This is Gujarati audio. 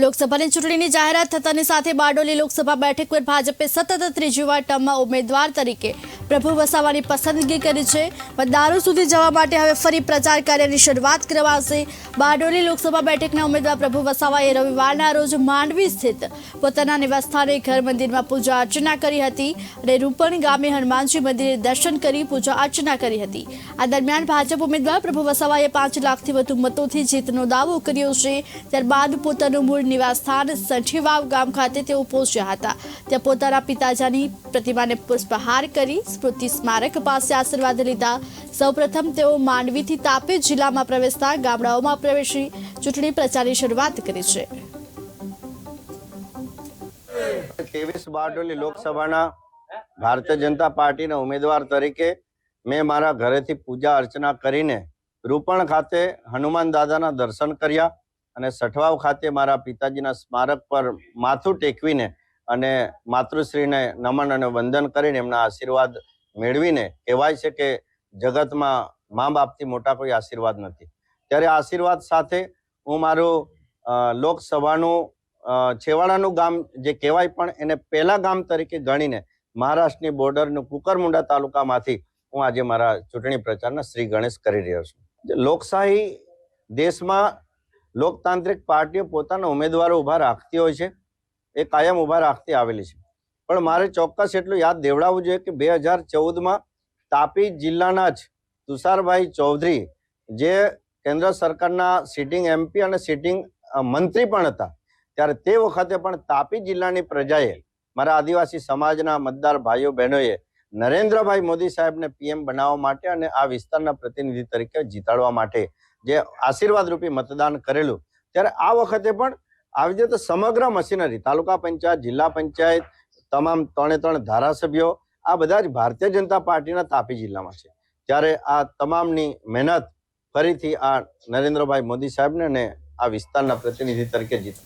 લોકસભાની ચૂંટણીની જાહેરાત થતાની સાથે બારડોલી લોકસભા બેઠક પર ભાજપે સતત ત્રીજી વાર ટર્મમાં ઉમેદવાર તરીકે પ્રભુ વસાવાની પસંદગી કરી છે। મતદારો સુધી જવા માટે હવે ફરી પ્રચાર કાર્યની શરૂઆત કરવાશે। બારડોલી લોકસભા બેઠકના ઉમેદવાર પ્રભુ વસાવાએ રવિવારના રોજ માંડવી સ્થિત પોતાના નિવાસસ્થાને ઘર મંદિરમાં પૂજા અર્ચના કરી હતી અને રૂપણ ગામે હનુમાનજી મંદિરે દર્શન કરી પૂજા અર્ચના કરી હતી। આ દરમિયાન ભાજપ ઉમેદવાર પ્રભુ વસાવાએ 5 લાખથી વધુ મતોથી જીતનો દાવો કર્યો છે। ત્યારબાદ પોતાનું મૂળ નિવાસસ્થાન સંઠીવાવ ગામ ખાતે તેઓ પહોંચ્યા હતા। ત્યાં પોતાના પિતાજીની પ્રતિમાને પુષ્પહાર કરી સ્મૃતિ સ્મારક પાસે આશીર્વાદ લીધા। સૌપ્રથમ તેઓ માંડવીથી તાપી જિલ્લામાં પ્રવેશતા ગામડાઓમાં પ્રવેશી ચૂંટણી પ્રચારની શરૂઆત કરી છે। 23 બારડોલી લોકસભાના ભારતીય જનતા પાર્ટીના ઉમેદવાર તરીકે મેં મારા ઘરેથી પૂજા અર્ચના કરીને રૂપણ ખાતે હનુમાન દાદાના દર્શન કર્યા અને સઠવાવ ખાતે મારા પિતાજીના સ્મારક પર માથું ટેકવીને અને માતૃશ્રીને નમન અને વંદન કરીને એમના આશીર્વાદ મેળવીને કહેવાય છે કે જગતમાં મા બાપથી મોટા કોઈ આશીર્વાદ નથી। ત્યારે આશીર્વાદ સાથે હું મારું લોકસભાનું છેવાડાનું ગામ જે કહેવાય પણ એને પહેલા ગામ તરીકે ગણીને મહારાષ્ટ્રની બોર્ડરનું કુકરમુંડા તાલુકામાંથી હું આજે મારા ચૂંટણી પ્રચારના શ્રી ગણેશ કરી રહ્યો છું। લોકશાહી દેશમાં લોકતાંત્રિક પાર્ટીઓ પોતાના ઉમેદવારો ઊભા રાખતી હોય છે, એ કાયમ ઊભા રાખતી આવેલી છે। પણ મારે ચોક્કસ એટલું યાદ દેવડાવવું જોઈએ કે 2014માં તાપી જિલ્લાના જ તુષારભાઈ ચૌધરી જે કેન્દ્ર સરકારના સિટિંગ એમપી અને સિટિંગ મંત્રી પણ હતા, ત્યારે તે વખતે પણ તાપી જિલ્લાની પ્રજાએ મારા આદિવાસી સમાજના મતદાર ભાઈઓ બહેનોએ નરેન્દ્રભાઈ મોદી સાહેબને પીએમ બનાવવા માટે અને આ વિસ્તારના પ્રતિનિધિ તરીકે જીતાડવા માટે જે આશીર્વાદ રૂપી મતદાન કરેલું, ત્યારે આ વખતે પણ આવી રીતે સમગ્ર મશીનરી તાલુકા પંચાયત, જિલ્લા પંચાયત, તમામ 3 ધારાસભ્યો આ બધા જ ભારતીય જનતા પાર્ટીના તાપી જિલ્લામાં છે। ત્યારે આ તમામની મહેનત ફરીથી આ નરેન્દ્રભાઈ મોદી સાહેબને અને આ વિસ્તારના પ્રતિનિધિ તરીકે જીત